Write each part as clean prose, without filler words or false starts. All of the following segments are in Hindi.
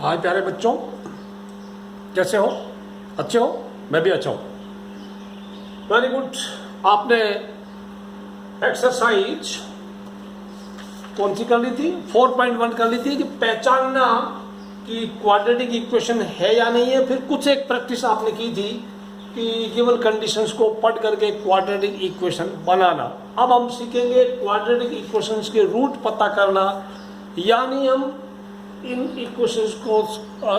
हाय प्यारे बच्चों, कैसे हो? अच्छे हो? मैं भी अच्छा हूँ। Very good. आपने एक्सरसाइज कौन सी कर ली थी? 4.1 कर ली थी कि पहचानना कि क्वाड्रेटिक इक्वेशन है या नहीं है। फिर कुछ एक प्रैक्टिस आपने की थी कि गिवन कंडीशंस को पढ़ करके क्वाड्रेटिक इक्वेशन बनाना। अब हम सीखेंगे क्वाड्रेटिक इक्वेशंस के रूट पता करना, यानी हम इन इक्वेशंस को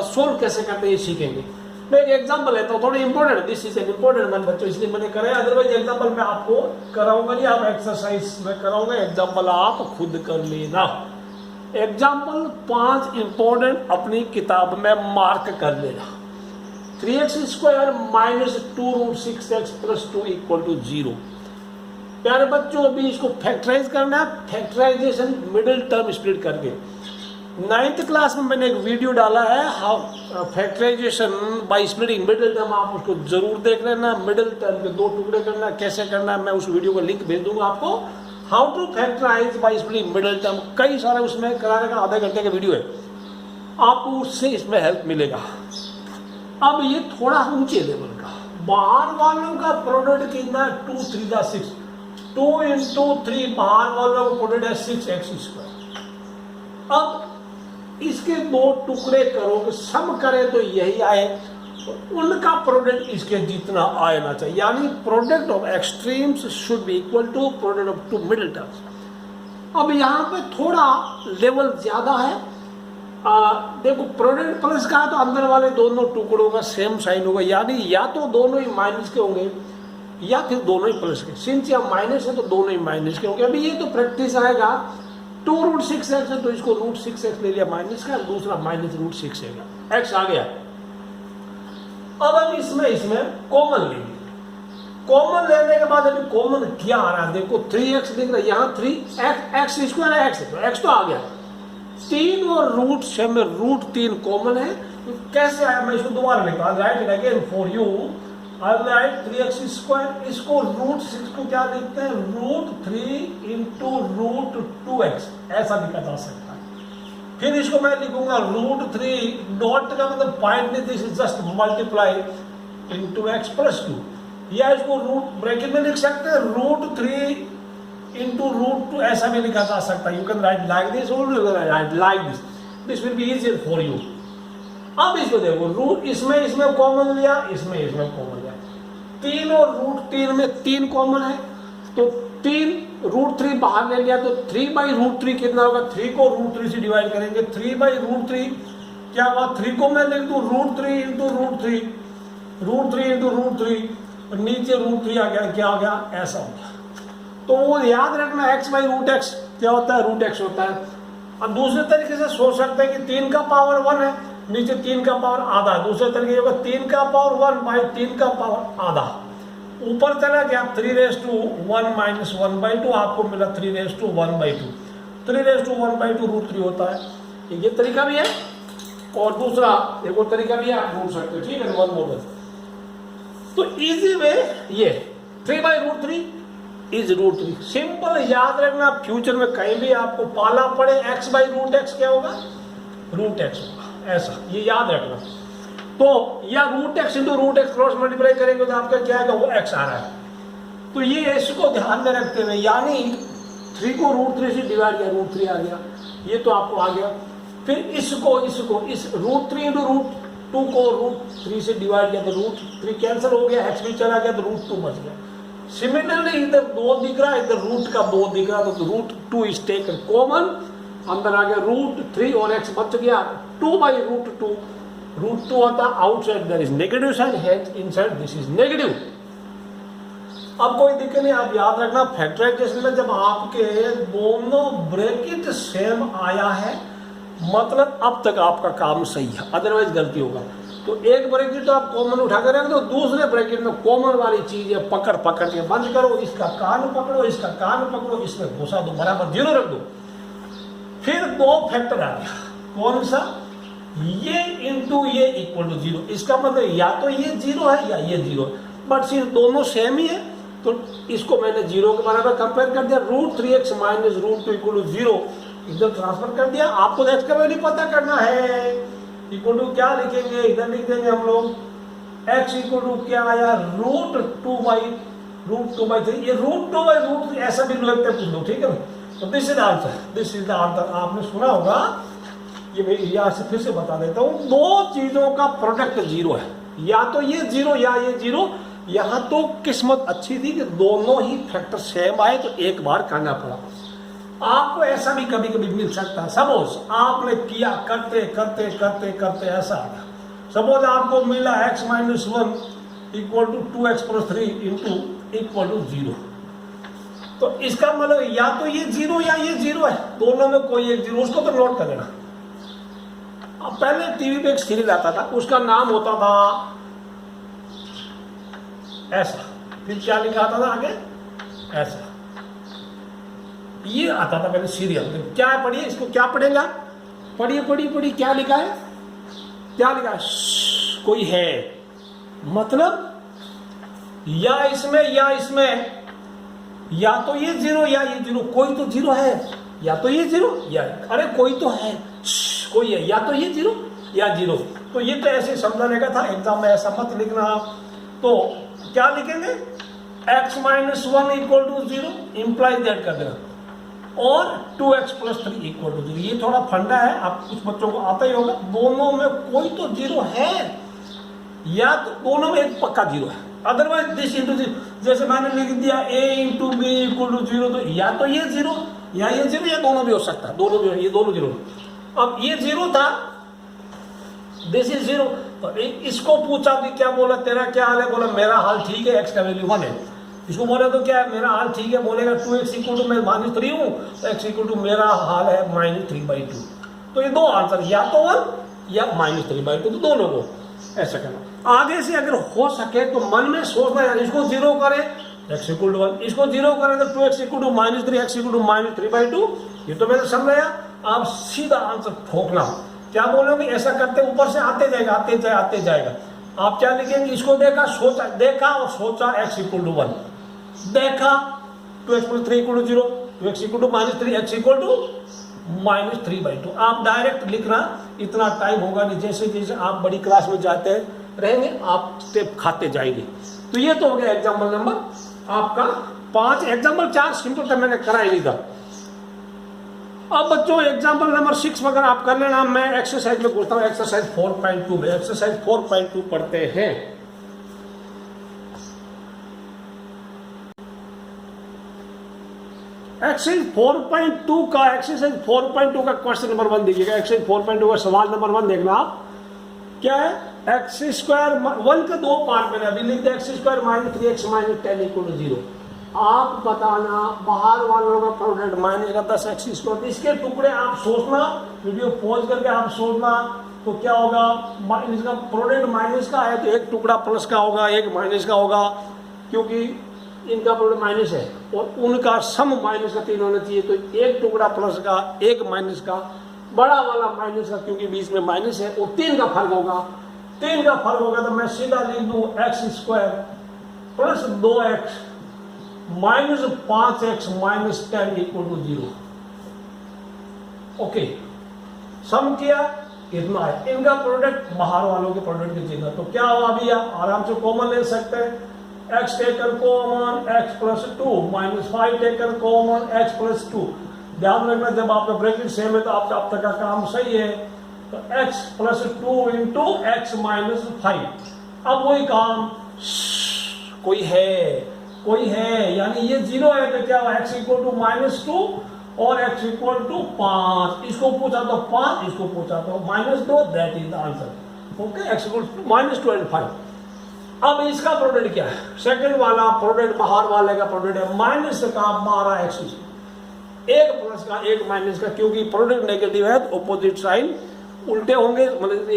सोल्व कैसे करते हैं ये सीखेंगे। मैं एक एग्जांपल लेता हूँ, थोड़ी important, this is an important one बच्चों, इसलिए मैंने कराया। अदरवाइज एग्जांपल मैं आपको कराऊंगा नहीं, आप एक्सरसाइज में कराऊंगा, एग्जांपल आप खुद कर लेना। एग्जांपल 5 इंपॉर्टेंट अपनी किताब में मार्क कर लेना। 3x² minus 2√6x plus 2 equal to 0। प्यारे बच्चों, अभी इसको फैक्टराइज करना है, फैक्टराइजेशन मिडिल टर्म स्प्लिट करके। 9th क्लास में मैंने एक वीडियो डाला है, how factorization by splitting middle term, आप उसको जरूर देख लेना। मिडिल टर्म के 2 टुकड़े करना कैसे करना है, मैं उस वीडियो का लिंक भेज दूंगा आपको। How to factorize by splitting middle term, कई सारे उसमें कराने का आधे घंटे का वीडियो है, आपको उससे इसमें हेल्प मिलेगा। अब ये थोड़ा ऊंचे लेवल का, बाहर वालों का प्रोडक्ट कितना है? 2 3 6, 2 × 3 बाहर वालों का प्रोडक्ट है 6x²। अब इसके 2 टुकड़े करोगे, सम करें तो यही आए, तो उनका प्रोडक्ट इसके जितना आना चाहिए, यानी product of extremes should be equal to product of 2 middle terms. अब यहाँ पे थोड़ा लेवल ज्यादा है। देखो, प्रोडक्ट प्लस का है तो अंदर वाले दोनों टुकड़ों का सेम साइन होगा, यानी या तो दोनों ही माइनस के होंगे या फिर दोनों ही प्लस के। सिंस यहाँ माइनस है तो दोनों ही माइनस के होंगे। अभी ये तो प्रैक्टिस आएगा। 2√6x है तो इसको √6x ले लिया माइनस का, दूसरा माइनस √6 है, x आ गया। अब हम इसमें कॉमन लेंगे। कॉमन लेने के बाद अभी कॉमन क्या आ रहा है? देखो 3x दिख रहा है, यहाँ 3x² है, x है तो x तो आ गया। 3 और √6 में √3 कॉमन है, तो कैसे आया? मैं इसको दोबारा निकाल, right it again for you. अब राइट 3x², इसको √6 को क्या देखते हैं? √3 × √2x, ऐसा लिखा जा सकता है। फिर इसको मैं लिखूंगा √3, डॉट का मतलब पॉइंट नहीं, this is just multiply × x plus 2, या इसको रूट ब्रैकेट में लिख सकते हैं √3 × √2, ऐसा भी लिखा जा सकता है। You can write like this और you can write like this, this will be easier for you. अब इसको देखो, रूट इसमें कॉमन लिया, इसमें कॉमन लिया। 3 और √3 में 3 कॉमन है, तो 3 √3 बाहर ले लिया तो 3/√3 कितना होगा? 3 को √3 से डिवाइड करेंगे, 3/√3 क्या हुआ? 3 को मैं लिख दूं √3 × √3, √3 × √3, और नीचे √3 आ गया, क्या आ गया? ऐसा हो गया। तो वो याद रखना, x/√x क्या होता है? √x होता है। अब दूसरे तरीके से सोच सकते हैं कि 3 का पावर 1 है, नीचे 3 का पावर आधा, दूसरे तरीके होगा 3 का पावर 1/3 का पावर आधा, ऊपर चला गया 3⁻1 - 1/2, आपको मिला 3⁻1/2, 3⁻1/2 √3 होता है। ये तरीका भी है, और दूसरा एक और तरीका भी है, आप ढूंढ सकते हो। ठीक है, 1 मोड। तो इजी वे ये 3/√3 इज √3, सिंपल याद रखना। फ्यूचर में कहीं भी आपको पाला पड़े x/√x क्या होगा? √x होगा, ऐसा ये याद रखना। तो या √x × √x क्रॉस मल्टीप्लाई करेंगे तो आपका क्या आएगा? वो x आ रहा है। तो ये इसको ध्यान में रखते हुए, यानी 3 को √3 से डिवाइड किया, √3 आ गया, ये तो आपको आ गया। फिर इस √3 × √2 को √3 से डिवाइड किया तो √3 कैंसिल हो गया, x भी चला गया तो √2 बच गया। सिमिलरली इधर 2 दिख रहा है, इधर रूट का 2 दिख रहा है, तो √2 इज टेकन कॉमन, अंदर आ गया √3 और x बच गया 2/√2, √2 होता outside, there is negative sign, hence inside this is negative. अब कोई दिक्कत नहीं, आप याद रखना फैक्टराइजेशन में जब आपके दोनों ब्रैकेट सेम आया है, मतलब अब तक आपका काम सही है, अदरवाइज गलती होगा। तो एक ब्रैकेट तो आप कॉमन उठा कर रख दो, दूसरे ब्रैकेट में कॉमन वाली चीज है, पकड़ के बंद करो, इसका कान पकड़ो, इसका कान पकड़ो, इसमें घुसा दो, बराबर 0 रख दो। फिर 2 फैक्टर आ गया, कौन सा? ये इंटू ये इक्वल टू 0, इसका मतलब या तो ये 0 है या ये 0 है, बट सिर्फ दोनों सेम ही है, तो इसको मैंने 0 के बराबर कंपेयर कर दिया। √3x - √2 = 0 इधर ट्रांसफर कर दिया। आपको x का वैल्यू पता करना है, इक्वल टू क्या लिखेंगे, इधर लिख देंगे हम लोग x इक्वल टू क्या आया, √2/3। ये √2/√3 ऐसा भी लगता है कुछ लोग, ठीक है। तो this is answer, this is the answer. आपने सुना होगा, ये मैं यहाँ से फिर से बता देता हूँ, दो चीजों का प्रोडक्ट जीरो है, या तो ये जीरो या ये जीरो। यहाँ तो किस्मत अच्छी थी कि दोनों ही फैक्टर सेम आए, तो एक बार करना पड़ा। आपको ऐसा भी कभी कभी मिल सकता है, सपोज आपने किया करते करते करते करते ऐसा आ गया, सपोज आपको मिला x - 1 equal to 2x + 3 into equal to 0। तो इसका मतलब या तो ये जीरो या ये जीरो है, दोनों में कोई एक जीरो, उसको तो नोट कर लेना। अब पहले टीवी पे एक सीरियल आता था, उसका नाम होता था ऐसा, फिर क्या लिखा आता था आगे, ऐसा। ये आता था पहले सीरियल। तो क्या है, पढ़िए इसको, क्या पढ़ेगा, पढ़िए पढ़िए पढ़िए, क्या लिखा है, क्या लिखा है, कोई है, मतलब या इसमें या इसमें, या तो ये जीरो या ये जीरो, कोई तो जीरो है, या तो ये जीरो या, अरे कोई तो है, कोई है, या तो ये जीरो या जीरो। तो ये तो ऐसे समझाने का था, एग्जाम में ऐसा मत लिखना। तो क्या लिखेंगे, x - 1 equal to 0 implies that कर देना, और 2x + 3 इक्वल टू 0। ये थोड़ा फंडा है, आप कुछ बच्चों को आता ही होगा। दोनों में कोई तो जीरो है, या तो दोनों में एक पक्का जीरो है, अदरवाइज दिस इंटू जीरो। जैसे मैंने लिख दिया a × b इक्वल टू 0, तो या तो ये जीरो या ये जीरो, या दोनों भी हो सकता है, दोनों भी, ये दोनों जीरो। अब ये जीरो था, दिस इज जीरो। तो इसको पूछा कि क्या बोला, तेरा क्या हाल है, बोला मेरा हाल ठीक है, x का वैल्यू 1 है। इसको बोला तो क्या है, मेरा हाल ठीक है, बोलेगा 2x इक्वल टू, मैं -3 हूँ, तो x इक्वल टू मेरा हाल है -3/2। तो ये दो आंसर, या तो 1 या -3/2, तो दोनों को ऐसा करना। आगे से अगर हो सके तो मन में सोचना है, इसको जीरो करें x इक्वल टू 1, इसको जीरो करें तो 2x equal to -3, x equal to -3/2। ये तो मैंने समझाया। आप सीधा आंसर ठोकना, क्या बोलोगे, ऐसा करते ऊपर से आते जाएगा, आते जाएगा। आप क्या लिखेंगे, इसको देखा, सोचा, देखा और सोचा x इक्वल टू 1, देखा 2x + 3 equal to 0, 2x equal to -3, x equal to -3/2। आप डायरेक्ट लिखना, इतना टाइम होगा नहीं। जैसे जैसे आप बड़ी क्लास में जाते रहेंगे, आप स्टेप खाते जाएंगे। तो ये तो हो गया एग्जाम्पल नंबर आपका 5। एग्जाम्पल 4 सिंपल था, मैंने करा ही नहीं था। अब बच्चों एग्जाम्पल नंबर 6 अगर आप कर लेना, मैं एक्सरसाइज में पूछता हूँ, एक्सरसाइज 4.2 में। एक्सरसाइज 4.2 पढ़ते हैं। एक्सरसाइज 4.2 का, एक्सरसाइज 4.2 का क्वेश्चन नंबर 1 देखिएगा। एक्सरसाइज 4.2 का सवाल नंबर 1 देखना आप, क्या है, x² 1 का 2 पार्ट में अभी लिखते हैं, x² - 3x - 10 इक्वल टू 0। आप बताना बाहर वालों का प्रोडक्ट -10x²। इसके टुकड़े आप सोचना, वीडियो पॉज करके आप सोचना, तो क्या होगा, इसका प्रोडक्ट माइनस का है तो एक टुकड़ा प्लस का होगा, एक माइनस का होगा, क्योंकि इनका प्रोडक्ट माइनस है और उनका सम माइनस का 3 होना चाहिए। तो एक टुकड़ा प्लस का, एक माइनस का, बड़ा वाला माइनस का, क्योंकि बीच में माइनस है, और 3 का फर्क होगा। 3 का फर्क होगा तो मैं सीधा लिख दूं x² + 2x - 5x - 10 equal to 0। Okay, सम किया, इतना है। इनका प्रोडक्ट बाहर वालों के प्रोडक्ट की जगह, तो क्या हुआ, अभी आप आराम से कॉमन ले सकते हैं। x taken common x + 2 -5 taken common x + 2। ध्यान रखना, जब आपका ब्रैकेट सेम है तो आपका अब तक का काम सही है। तो x + 2 इंटू x - 5। अब वही काम, कोई है, यानी ये 0 है तो क्या हुआ, x इक्वल टू -2 और x इक्वल टू 5। इसको पूछा तो 5, इसको पूछा तो -2, that is the answer. Okay, x equal to -2 और 5। अब इसका प्रोडक्ट क्या है, सेकंड वाला प्रोडक्ट बाहर वाले का प्रोडक्ट है माइनस का 12x, एक प्लस का एक माइनस का, क्योंकि प्रोडक्ट नेगेटिव है तो ऑपोजिट साइन उल्टे होंगे, मतलब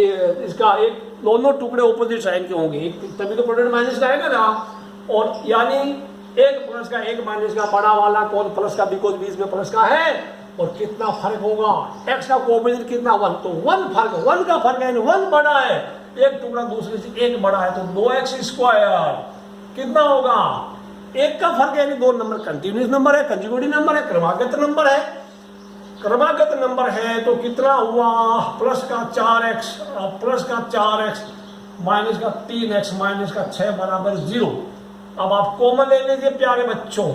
इसका एक दोनों टुकड़े ऑपोजिट साइन के होंगे, तभी तो प्रोडक्ट माइनस का आएगा ना। और यानी एक प्लस का एक माइनस का, बड़ा वाला कौन प्लस का, बिकॉज बीच में प्लस का है। और कितना फर्क होगा, x का कोएफिशिएंट कितना, 1, तो 1 फर्क, 1 का फर्क है, 1 बड़ा है, एक टुकड़ा दूसरे से एक बड़ा है, तो 2x² कितना होगा, एक का फर्क है, यानी 2 नंबर कंटिन्यूस नंबर है, कंजुगेटिव नंबर है, क्रमागत नंबर है। क्रमागत नंबर है तो कितना हुआ, प्लस का 4x माइनस का 3x माइनस का 6 बराबर 0। अब आप कॉमन ले लीजिए प्यारे बच्चों,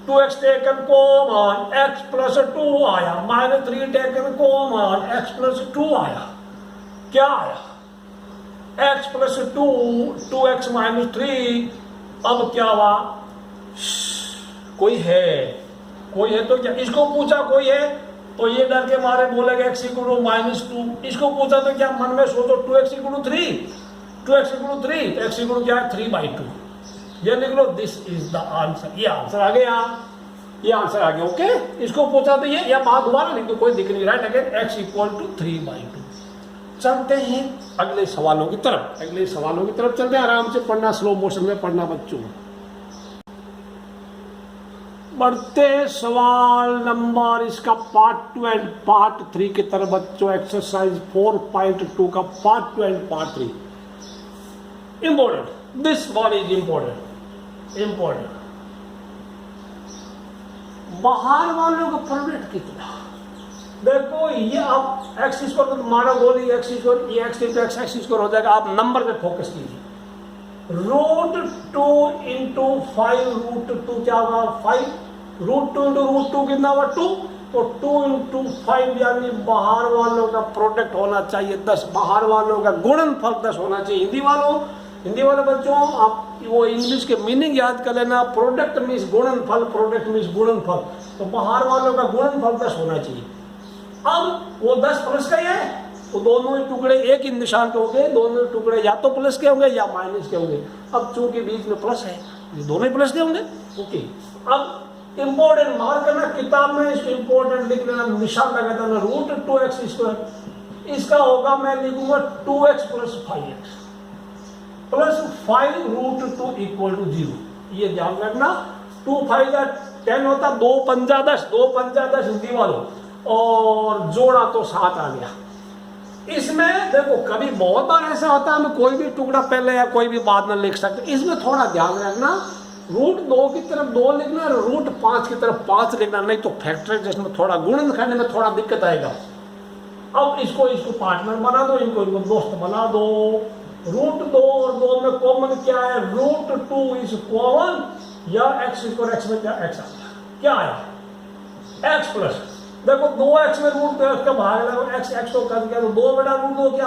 2x taken common, x plus 2 आया, minus 3 taken common, x plus 2 आया, क्या आया, x प्लस 2, 2x माइनस 3। अब क्या हुआ, कोई है तो क्या, इसको पूछा कोई है तो ये डर के मारे बोलेगा x इक्वल माइनस 2, इसको पूछा तो क्या मन में सोचो 2x equal 3, 2x equal 3, x equal क्या है 3/2, ये निकलो, दिस इज द आंसर, ये आंसर आ गया, ये आंसर आ गया। ओके, इसको पूछा तो ये, या बात दोबारा लिख दो, कोई दिक्कत नहीं, write again x equal to 3/2। चलते हैं अगले सवालों की तरफ, चलते हैं, आराम से पढ़ना, स्लो मोशन में पढ़ना बच्चों। बढ़ते सवाल नंबर इसका पार्ट 2 एंड पार्ट 3 की तरफ बच्चों, एक्सरसाइज 4.2 का part 2 and part 3। Important, this one is important. बाहर वालों का प्रोडक्ट कितना, देखो ये आप एक्स स्क्वायर तो माना बोली एक्स स्क्वायर, ये एक्स इंटू एक्स स्क्वायर हो जाएगा, आप नंबर पे फोकस कीजिए। √2 इंटू 5 √2 क्या होगा 5, √2 इंटू √2 कितना हुआ 2, तो 2 इंटू 5 यानी बाहर वालों का प्रोडक्ट होना चाहिए 10, बाहर वालों का गुणनफल 10 होना चाहिए। हिंदी वाले बच्चों आप वो इंग्लिश के मीनिंग याद कर लेना, प्रोडक्ट मीन्स गुणनफल, तो बाहर वालों का गुणनफल 10 होना चाहिए। अब वो 10 प्लस का ही है तो दोनों ही टुकड़े एक ही निशान के होंगे, दोनों ही टुकड़े या तो प्लस के होंगे या माइनस के होंगे। अब चूंकि बीच में प्लस है ये दोनों ही प्लस के होंगे। ओके, अब इंपॉर्टेंट मार्क करना, किताब में इसको इंपॉर्टेंट लिख लेना, निशान लगा देना, √2x स्क्वायर, इसका होगा मैं लिखूंगा 2x plus 5x plus 5 √2 equal to 0। ये ध्यान रखना, 2 5 10 होता, 2 पंजा 10, 2 पंजा 10 हिंदी वालों, और जोड़ा तो 7 आ गया। इसमें देखो कभी बहुत बार ऐसा होता है हम कोई भी टुकड़ा पहले या कोई भी बाद में लिख सकते, इसमें थोड़ा ध्यान रखना, √2 की तरफ 2 लिखना, √5 की तरफ 5 लिखना, नहीं तो फैक्टराइजेशन में थोड़ा गुणन करने में थोड़ा दिक्कत आएगा। अब इसको पार्टनर बना दो, इनको दोस्त बना दो। √2 और 2 में कॉमन क्या है, √2 इज कॉमन, या x स्क्वायर x में क्या x आ गया, क्या आया x प्लस, देखो 2x में √2 का भाग लगा, x तो कर गया, तो 2 बटा √2 क्या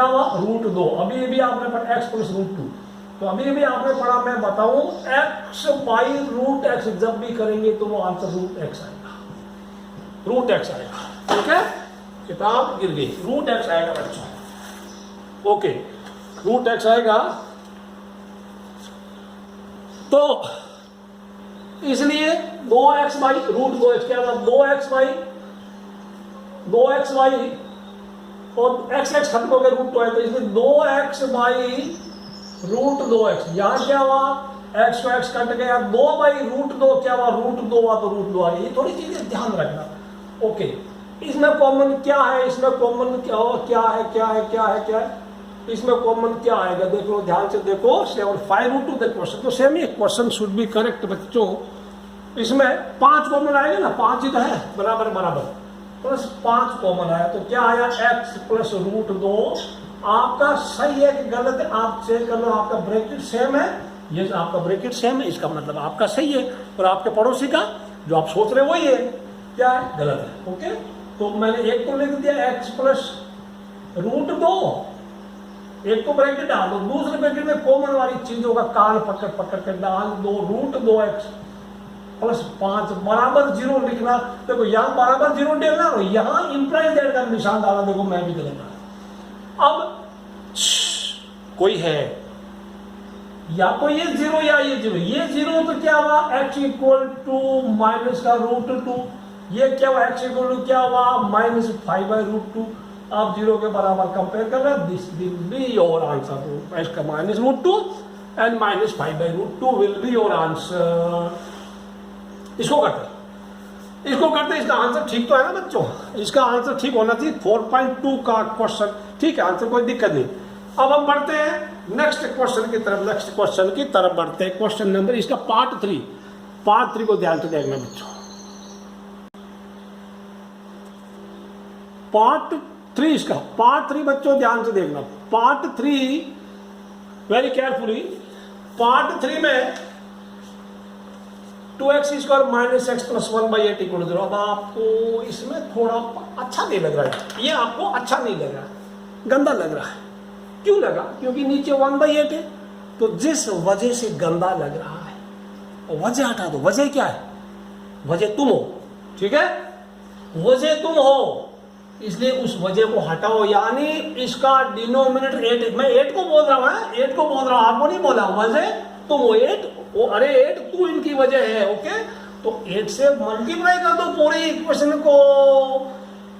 हुआ √2। अभी भी आपने पढ़ा x प्लस √2, तो अभी भी आपने पढ़ा, मैं बताऊं x बाई √x जब भी करेंगे तो वो आंसर √x आएगा, ठीक है, किताब गिर गई, √x आएगा बच्चों। ओके, √x आएगा, तो इसलिए 2x बाई √2x क्या होगा, 2x बाई और x खत्म हो गया, √2 है, तो इसलिए 2x बाई √2x, यहाँ क्या हुआ x को x कट गया, 2 बाई √2 क्या हुआ, √2 हुआ तो √2 आ, ये थोड़ी चीजें ध्यान रखना। ओके, इसमें कॉमन क्या है, इसमें कॉमन क्या है, इसमें कॉमन क्या आएगा, देखो ध्यान से देखो, 5 √2 द क्वेश्चन, तो same he question should be correct बच्चों। इसमें 5 कॉमन आएगा ना, 5 ही तो है, बराबर प्लस 5 कॉमन आया, तो क्या आया x प्लस √2। आपका सही है कि गलत है आप चेक कर लो, आपका ब्रैकेट सेम है, ये आपका ब्रैकेट सेम है, इसका मतलब आपका सही है, और आपके पड़ोसी का जो आप सोच रहे हो वही है, क्या है गलत है। ओके, तो मैंने एक तो लिख दिया x प्लस √2, एक तो ब्रैकेट डाल दो, दूसरे ब्रैकेट में कॉमन वाली चीजों का कान पकड़ कर डाल दो, √2x प्लस 5 बराबर 0 लिखना। देखो यहाँ बराबर 0 डालना, यहाँ इंप्लाइज दैट का निशान डाला, देखो मैं भी डालूंगा। अब कोई है, या तो ये 0 या ये 0, ये 0 तो क्या हुआ x इक्वल टू माइनस का √2, ये क्या हुआ x इक्वल टू क्या हुआ -5/√2। आप 0 के बराबर कंपेयर कर रहे हैं, this will be your answer, इसका -√2 and -5/√2 will be your answer. इसको करते इसका आंसर ठीक तो है ना बच्चों, इसका आंसर ठीक होना चाहिए 4.2 का क्वेश्चन, ठीक है, आंसर कोई दिक्कत नहीं। अब हम बढ़ते हैं नेक्स्ट क्वेश्चन की तरफ बढ़ते हैं, क्वेश्चन नंबर इसका पार्ट 3 को ध्यान से देखना बच्चों। पार्ट 3 इसका, पार्ट 3 बच्चों ध्यान से देखना, पार्ट 3 वेरी केयरफुली। पार्ट 3 में 2x² minus x plus 1/8 equal to 0। अब आपको इसमें थोड़ा अच्छा नहीं लग रहा है, ये आपको अच्छा नहीं लग रहा है, गंदा लग रहा है। क्यों लगा? क्योंकि नीचे 1/8 है। तो जिस वजह से गंदा लग रहा है वजह हटा दो। वजह क्या है? वजह तुम हो, ठीक है, वजह तुम हो, इसलिए उस वजह को हटाओ। यानी इसका डिनोमिनेटर 8, मैं 8 को बोल रहा हूं, 8 को बोल रहा हूं, आपको नहीं बोला। वजह तुम हो 8, वो अरे 8 तू इनकी वजह है, ओके। तो 8 से मल्टीप्लाई कर दो पूरी इक्वेशन को।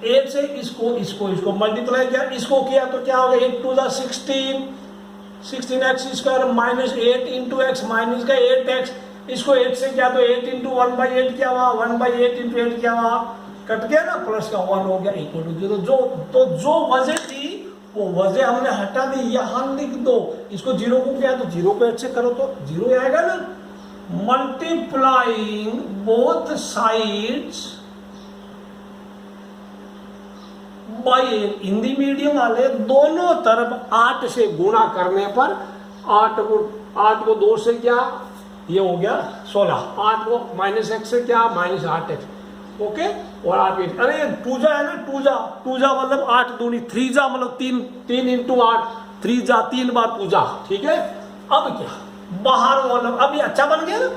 8 से इसको मल्टीप्लाई किया, इसको किया तो क्या होगा? 8 2 जा 16x² minus 8 into x minus का 8x। इसको 8 से किया तो 8 इंटू 1/8 क्या हुआ? 1/8 इंटू 8 क्या हुआ? कट गया ना, प्लस का 1 हो गया इक्वल टू 0। जो वजह थी वो वजह हमने हटा दी, यहां लिख दो। इसको 0 को क्या, तो 0 को 8 से करो तो 0 आएगा ना। Multiplying both sides by, Hindi medium वाले दोनों तरफ 8 से गुणा करने पर 8 को 2 से क्या, ये हो गया 16। 8 को माइनस एक्स से क्या, माइनस 8x, ओके। और 8 अरे 2 जा है ना, 2 जा मतलब 8 दूनी 3 जा मतलब 3 इंटू 8, 3 जा 3 बार 2 जा, ठीक है। अब क्या, बाहर वाला अब ये अच्छा बन गया ना,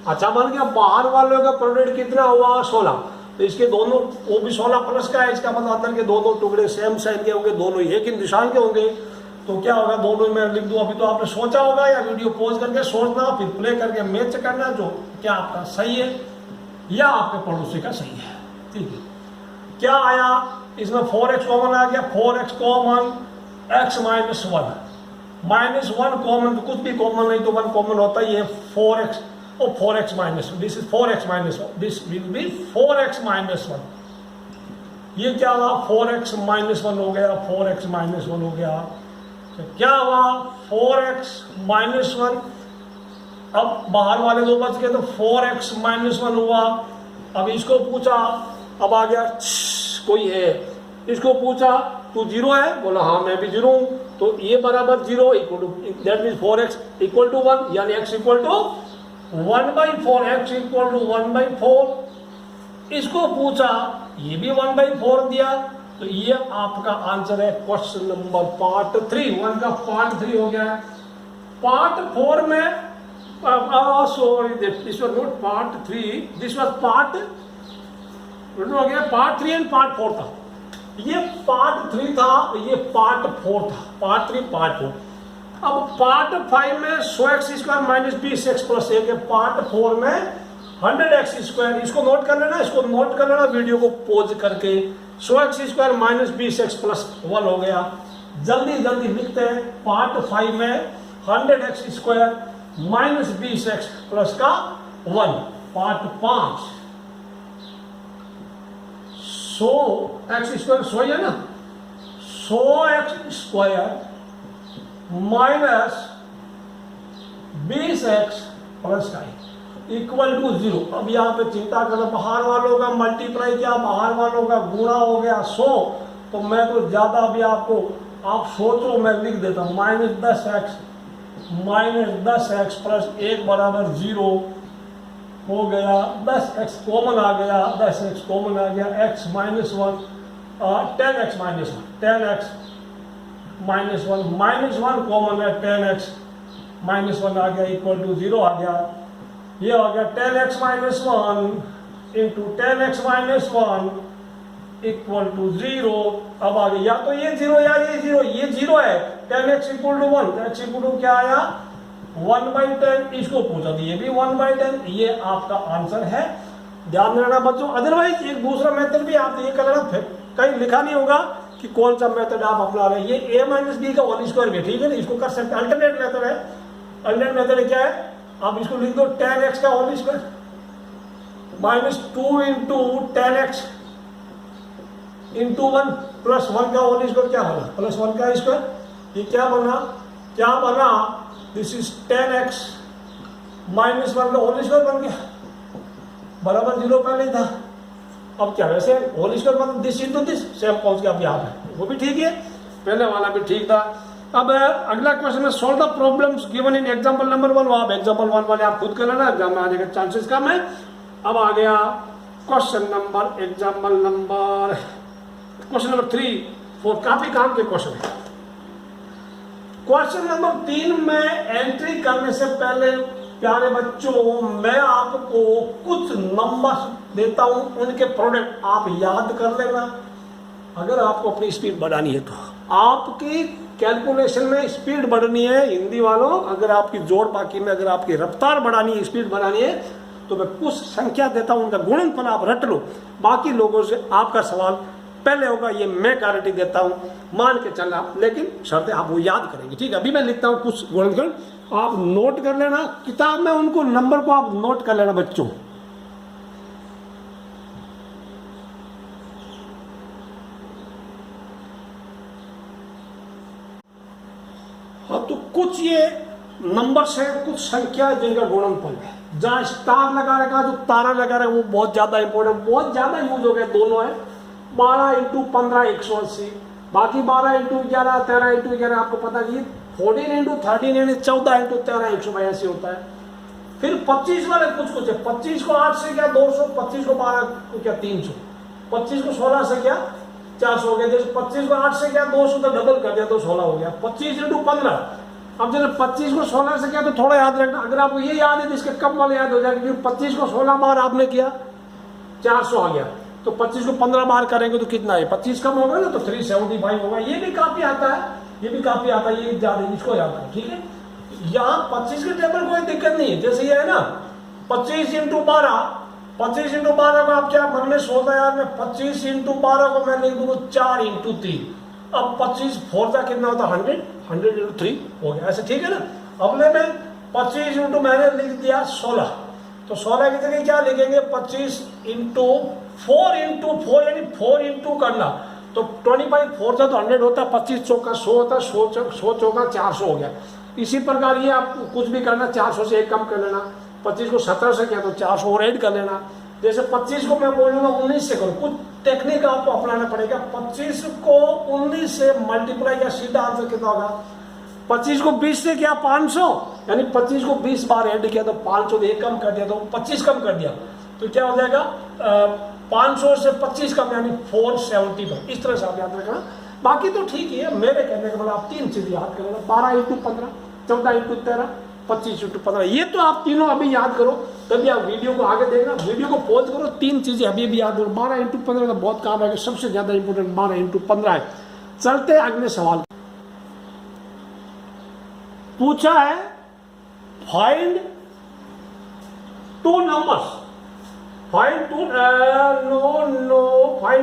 अच्छा बन गया। बाहर वालों का प्रोडक्ट कितना हुआ? 16। तो इसके दोनों, वो भी 16 प्लस का है, इसका मतलब अंदर के दोनों टुकड़े सेम साइन के होंगे, दोनों एक ही निशान के होंगे। तो क्या होगा, दोनों में लिख दूं। अभी तो आपने सोचा होगा, या वीडियो पॉज करके सोचना, फिर प्ले करके मैच करना जो क्या आपका सही है या आपके पड़ोसी का सही है, ठीक है। क्या आया इसमें? 4x कॉमन आ गया, 4x common, x minus 1 common, तो कुछ भी कॉमन नहीं तो 1 कॉमन होता ही है। 4x और 4x minus, this is 4x minus 1, this will B 4x minus 1। ये क्या हुआ? 4x माइनस 1 हो गया, 4x माइनस 1 हो गया। तो क्या हुआ? 4x minus 1। अब बाहर वाले दो बच गए तो 4x माइनस 1 हुआ। अब इसको पूछा, अब आ गया कोई है, इसको पूछा तू 0 है? बोला हाँ मैं भी 0 हूं। तो ये बराबर 0 equal to, that means 4x equal to 1, यानी x equal to 1/4, x equal to 1/4। इसको पूछा, ये भी 1/4 दिया। तो ये आपका आंसर है क्वेश्चन नंबर पार्ट 3। 1 का पार्ट 3 हो गया। पार्ट 4 में sorry this was not part 3, this was part हो गया, पार्ट 3 एंड पार्ट 4 था। ये पार्ट 3 था, ये पार्ट 4 था। Part 3 part 4। अब पार्ट 5 में 100x² माइनस 20x प्लस 1 है। पार्ट 4 में 100x², इसको नोट कर लेना, इसको नोट कर लेना वीडियो को पॉज करके। 100x² माइनस 20x प्लस 1 हो गया। जल्दी जल्दी लिखते हैं। पार्ट 5 में 100x² माइनस 20x प्लस का 1। पार्ट 5 100x² 100 है ना, 100x² माइनस 20x प्लस का इक्वल टू 0। अब यहाँ पे चिंता करो, बाहर वालों का मल्टीप्लाई किया, बाहर वालों का गुणा हो गया 100। तो मैं तो ज्यादा अभी आपको, आप सोचो, मैं लिख देता हूँ माइनस 10x प्लस 1 बराबर 0 हो गया। 10x कॉमन आ गया, 10x कॉमन आ गया, x minus 1, 10x minus 1, 10x minus 1, minus 1 common है, 10x माइनस 1 आ गया इक्वल टू 0 आ गया। ये हो गया 10x minus 1 into 10x minus 1 equal to 0। अब आ गया, या तो ये 0 या ये 0, ये 0 है। 10x equal to 1, x equal to क्या आया? 1/10। इसको पूछा तो ये भी 1/10। ये आपका आंसर है। ध्यान रखना बच्चों। अदरवाइज एक दूसरा मेथड भी आप ये कर लेना, कहीं लिखा नहीं होगा कि कौन सा मेथड आप अपना रहे हैं। ये a माइनस बी का होल स्क्वायर भी ठीक है ना, इसको कर सकते हैं। अल्टरनेट मेथड है। अल्टरनेट मेथड क्या है? आप इसको लिख दो 10x का whole square minus 2 into 10x into 1 plus 1 का होल स्क्वायर क्या बना? प्लस 1 का स्क्वायर। ये क्या बना? क्या बना? दिस इज 10x माइनस 1 का होल स्क्वायर बन गया, बराबर 0 पहले था। अब क्या वैसे होल स्क्वायर मतलब दिस इंटू दिस, सेम पहुंच गया अब यहाँ पे, वो भी ठीक है, पहले वाला भी ठीक था। अब अगला क्वेश्चन है solve the problems given in example number 1। आप एग्जांपल 1 वाले आप खुद कर लेना, एग्जाम में आने के चांसेस कम है। अब आ गया क्वेश्चन नंबर 3 4, काफी काम के क्वेश्चन है। क्वेश्चन नंबर 3 में एंट्री करने से पहले प्यारे बच्चों मैं आपको कुछ नंबर देता हूं, उनके प्रोडक्ट आप याद कर लेना। अगर आपको अपनी स्पीड बढ़ानी है तो आपकी कैलकुलेशन में स्पीड बढ़नी है हिंदी वालों, अगर आपकी जोड़ बाकी में अगर आपकी रफ्तार बढ़ानी है, स्पीड बढ़ानी है, तो मैं कुछ संख्या देता हूं, उनका गुणनफल आप रट लो। बाकी लोगों से आपका सवाल पहले होगा, ये मैं गारंटी देता हूं, मान के चलना, लेकिन शर्त आप वो याद करेंगे। ठीक है, अभी मैं लिखता हूं कुछ गुणनफल, आप नोट कर लेना, किताब में उनको नंबर को आप नोट कर लेना बच्चों। हाँ, तो कुछ ये नंबर्स है, कुछ संख्या जिनका गुणनफल है। जहां स्टार लगा रखा, जो तारा लगा रहा है वो बहुत ज्यादा इंपॉर्टेंट, बहुत ज्यादा यूज हो गया, दोनों है। 12 × 15 180, बाकी 12 × 11 13 × 11 आपको पता कि 14 × 13 यानी 14 × 13 182 होता है। फिर 25 वाले कुछ है, 25 को 8 से क्या 200, 25 को 12 को क्या 300, 25 को 16 से क्या 400 हो गया। जैसे 25 को 8 से क्या 200 तो डबल कर दिया तो 16 हो गया। 25 × 15, अब जैसे 25 को 16 से क्या तो थोड़ा याद रखना, अगर आपको ये याद है तो इसके कम वाले याद हो जाएगा, क्योंकि 25 को 16 बार आपने किया 400 आ गया, तो 25 को 15 बार करेंगे तो कितना है, 25 कम होगा ना, तो 375 होगा। ये भी काफी आता है, ये भी काफी आता है, ये ज्यादा, इसको याद है। ठीक है, यहाँ 25 के टेबल कोई दिक्कत नहीं है। जैसे ये है ना 25 × 12, 25 × 12 को आप क्या मन में सोचा यार, मैं 25 × 12 को मैं लिख दूंगा 4 × 3, अब 25 4 का कितना होता है 100, 100 × 3 हो गया, ऐसे ठीक है ना। अगले में 25 × मैंने लिख दिया 16, तो 16 की जगह क्या लिखेंगे 25 × 4 × 4 यानी 4 × करना, तो 25 4 था तो 100 होता है, 25 चौका 100 होता है, 100 चौका 400 हो गया। इसी प्रकार ये आप कुछ भी करना, 400 से एक कम कर लेना, 25 को 17 से किया तो 400 और ऐड कर लेना। जैसे 25 को मैं बोलूंगा 19 से करो, कुछ टेक्निक आपको अपनाना पड़ेगा। 25 को 19 से मल्टीप्लाई किया, सीधा आंसर कितना होगा, 25 को 20 से किया 500, यानी 25 को 20 बार ऐड किया तो 500 एक कम कर दिया, तो 25 कम कर दिया, तो क्या हो जाएगा 500 से 25 कम यानी 470। इस तरह से आप याद रखना, बाकी तो ठीक ही है। मेरे कहने के बाद आप 3 चीज याद करेंगे, 12 × 15, 14 × 13, 25 × 15, ये तो आप तीनों अभी याद करो, तभी आप वीडियो को आगे देखना, वीडियो को पॉज करो, 3 चीजें अभी भी याद करो। 12 × 15 का बहुत काम है, सबसे ज्यादा इंपोर्टेंट 12 × 15 है। चलते अगले सवाल, पूछा है find 2 numbers, find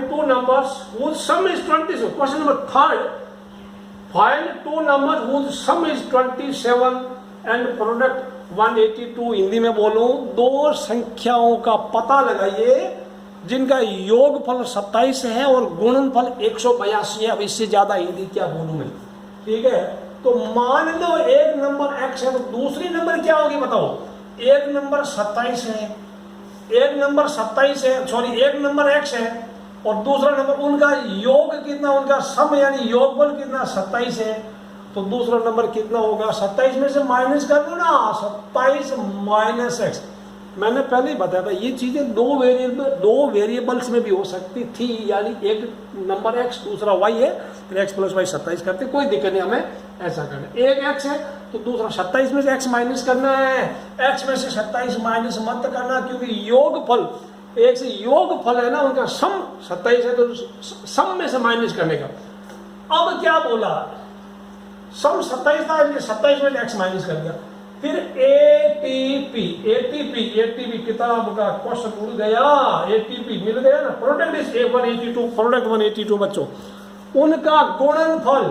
2 numbers whose sum is 27. Question number 3, find 2 numbers whose sum is 27 and product 182। Hindi में बोलूं, 2 संख्याओं का पता लगाइए जिनका योगफल 27 है और गुणनफल 182 है। अब इससे ज्यादा हिंदी क्या बोलूं मैं, ठीक है। तो मान लो एक नंबर x है, तो दूसरी नंबर क्या होगी बताओ, एक नंबर 27 है, एक नंबर 27 है, सॉरी एक नंबर x है और दूसरा नंबर, उनका योग कितना, उनका सम यानी योगफल कितना 27 है, तो दूसरा नंबर कितना होगा, 27 में से माइनस कर दो ना, 27 - x। मैंने पहले ही बताया था ये चीजें 2 वेरिएबल्स में भी हो सकती थी, यानी एक नंबर x दूसरा y है, फिर x + y 27 करते, कोई दिक्कत नहीं, हमें ऐसा करना। एक x है तो दूसरा 27 में से x माइनस करना है, x में से 27 माइनस मत करना, क्योंकि योगफल एक से योगफल है ना, उनका सम 27 है, तो सम में से माइनस करने का। अब क्या बोला, सम 27 था, 27 में से x माइनस कर दिया। फिर एटीपी किताब का क्वेश्चन उड़ गया, एटीपी मिल गया ना, प्रोडक्ट इज 182, प्रोडक्ट 182 बच्चों, उनका गुणनफल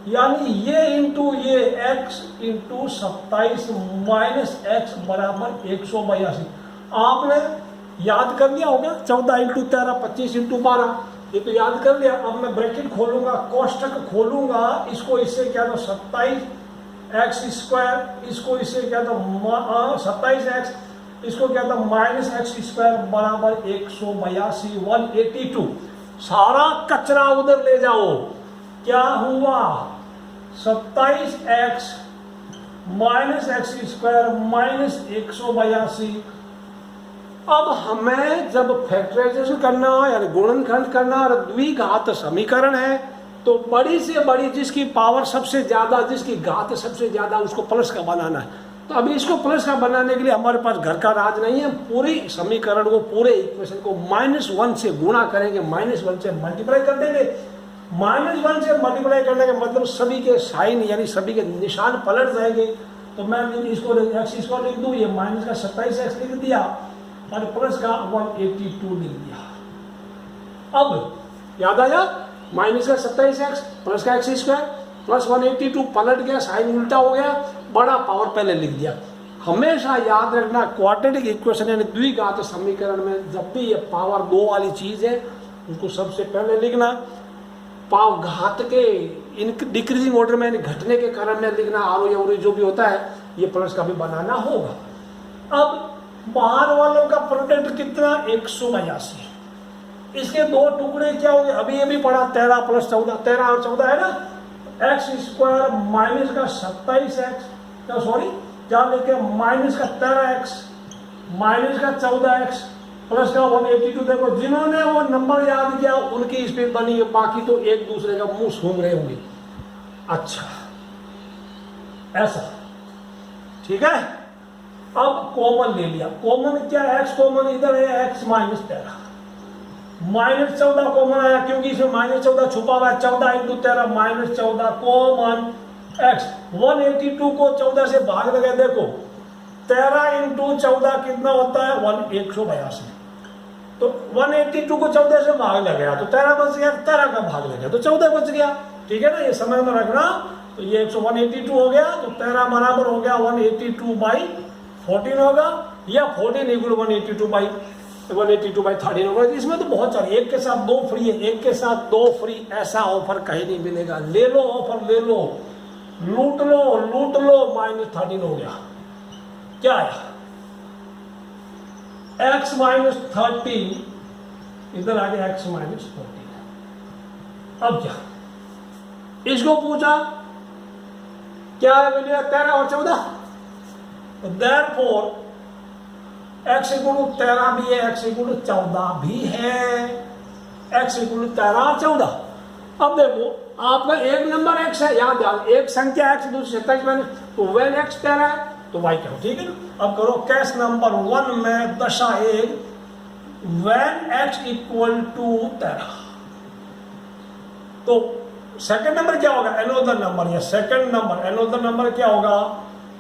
यानी ये इंटू ये x इंटू 27 माइनस x बराबर 182। आपने याद कर लिया होगा, 14 × 13, 25 × 12, ये तो याद कर लिया। अब मैं ब्रैकेट खोलूंगा, कोष्टक खोलूंगा, इसको इससे क्या दो 27x², इसको इससे क्या दो 27x, इसको क्या था, माइनस एक्स स्क्वायर बराबर 182 182। सारा कचरा उधर ले जाओ, क्या हुआ 27x minus x square minus 182। अब हमें जब फैक्टराइजेशन करना यानी गुणनखंड करना और द्विघात समीकरण है तो बड़ी से बड़ी जिसकी पावर सबसे ज्यादा, जिसकी घात सबसे ज्यादा, उसको प्लस का बनाना है। तो अभी इसको प्लस का बनाने के लिए हमारे पास घर का राज नहीं है। पूरी समीकरण को, पूरे इक्वेशन को -1 से गुणा करेंगे, -1 से मल्टीप्लाई कर देंगे। -1 से मल्टीप्लाई करने का मतलब सभी के साइन यानी सभी के निशान पलट जाएंगे। तो मैं इसको एक्स स्क्वायर लिख दूं, ये माइनस का 27x लिख दिया और प्लस का 182 लिख दिया। अब याद आया, माइनस का 27x प्लस का एक्स स्क्वायर प्लस 182 पलट गया, साइन उल्टा हो गया, बड़ा पावर पहले लिख दिया। हमेशा याद रखना क्वाड्रेटिक इक्वेशन यानी द्विघात समीकरण में जब भी ये पावर 2 वाली चीज है उसको सबसे पहले लिखना। पाव घात के इन डिक्रीजिंग ऑर्डर में घटने के क्रम में लिखना, आरोही अवरोही जो भी होता है ये प्लस का भी बनाना होगा। अब बाहर वालों का प्रोडक्ट कितना 182, इसके दो टुकड़े क्या हो गए, अभी ये भी पढ़ा 13 प्लस 14, 13 और 14 है ना, एक्स स्क्वायर माइनस का 27x, सॉरी क्या लेके माइनस का 13x माइनस का 14x प्लस का 182। देखो जिन्होंने वो नंबर याद किया उनकी स्पीड बनी है, बाकी तो एक दूसरे का मुंह सूंघ रहे होंगे। अच्छा ऐसा ठीक है। अब कॉमन ले लिया, कॉमन क्या है, एक्स कॉमन इधर है, एक्स माइनस 13 माइनस 14 कॉमन आया क्योंकि इसमें माइनस 14 छुपा हुआ है, 14 इंटू 13 माइनस 14 कॉमन एक्स। 182 को 14 से भाग लगे, देखो 13 इंटू 14 कितना होता है 182। तो 182 को 14 से भाग लग गया तो 13 बच गया, 13 का भाग लग गया तो 14 बच गया। ठीक है ना, ये समझ में रखना। तो ये 182 हो गया तो 13 बराबर हो गया 182/14 होगा, या 14 इक्वल 182/13 होगा। इसमें तो बहुत सारे, एक के साथ 2 फ्री है, एक के साथ 2 फ्री, ऐसा ऑफर कहीं नहीं मिलेगा। ले लो ऑफर, ले लो, लूट लो लूट लो। -13 हो गया, क्या आया x माइनस 13, इधर आ गया x माइनस 14। अब क्या, इसको पूछा क्या है वैल्यू 13 और 14, तो देयरफॉर x इक्वल 13 भी है, x इक्वल 14 भी है, x इक्वल 13 और 14। अब देखो आपका एक नंबर x है, याद याद एक संख्या x दूसरी 27 माइनस, तो when x 13 है तो y करो। ठीक है ना, अब करो केस नंबर 1 में दशा 1 when x इक्वल टू 13। तो सेकंड नंबर क्या होगा, एनोदर नंबर, या सेकंड नंबर एनोदर नंबर क्या होगा,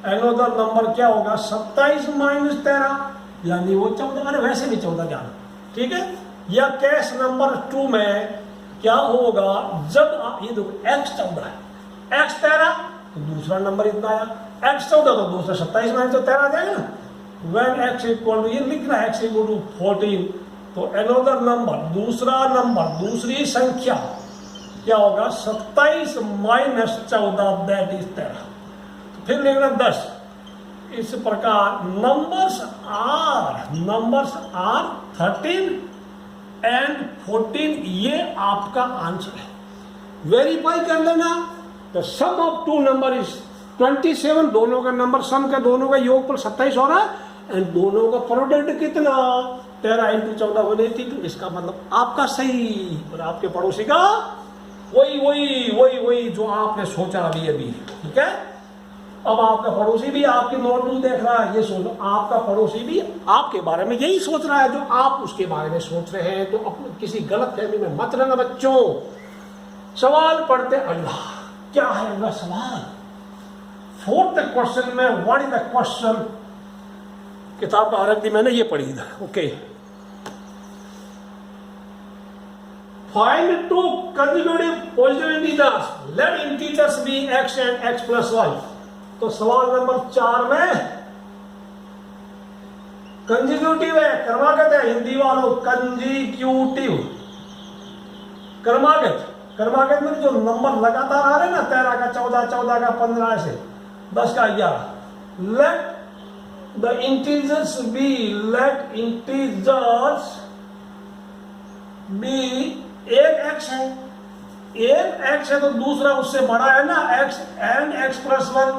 एनोदर नंबर क्या होगा 27 माइनस 13 यानी वो 14, अरे वैसे भी 14 जाना। ठीक है, या केस नंबर 2 में क्या होगा, जब ये देखो x 14 है, x 13 तो दूसरा नंबर इतना आया, x 14 तो दूसरा 27 माइनस 13 आ जाएगा ना। when x इक्वल टू, ये लिखना x इक्वल टू 14, तो एनोदर नंबर दूसरा नंबर दूसरी संख्या क्या होगा 27 माइनस 14 दैट इज 13। तो फिर लिखना 10। इस प्रकार नंबर्स आर 13 एंड 14, ये आपका आंसर है। वेरीफाई कर लेना। The sum of 2 number is 27, दोनों का नंबर सम का दोनों का योग पर 27 हो रहा है, एंड दोनों का प्रोडक्ट कितना 13 इंटू 14 182। इसका मतलब आपका सही और आपके पड़ोसी का वही जो आपने सोचा अभी। ठीक है, अब आपका पड़ोसी भी आपकी नोटबुक देख रहा है, ये सोचो आपका पड़ोसी भी आपके बारे में यही सोच रहा है जो आप उसके बारे में सोच रहे हैं। तो अपने किसी गलत फहमी में मत रहना बच्चों। सवाल पढ़ते अल्लाह, क्या है अगला सवाल 4th क्वेश्चन में, व्हाट इज द क्वेश्चन, किताब का अर्थ दी मैंने ये पढ़ी था। Okay, find 2 consecutive positive integers, let integers be x and x plus 1। तो सवाल नंबर 4 में कंसेक्यूटिव है, क्रमागत है, हिंदी वालों कंसेक्यूटिव, क्रमागत में जो नंबर लगातार आ रहे ना, 13 का 14, 14 का 15, ऐसे 10 का 11। Let the integers be, let integers be, एक x है, एक x है तो दूसरा उससे बड़ा है ना, x एंड x प्लस 1।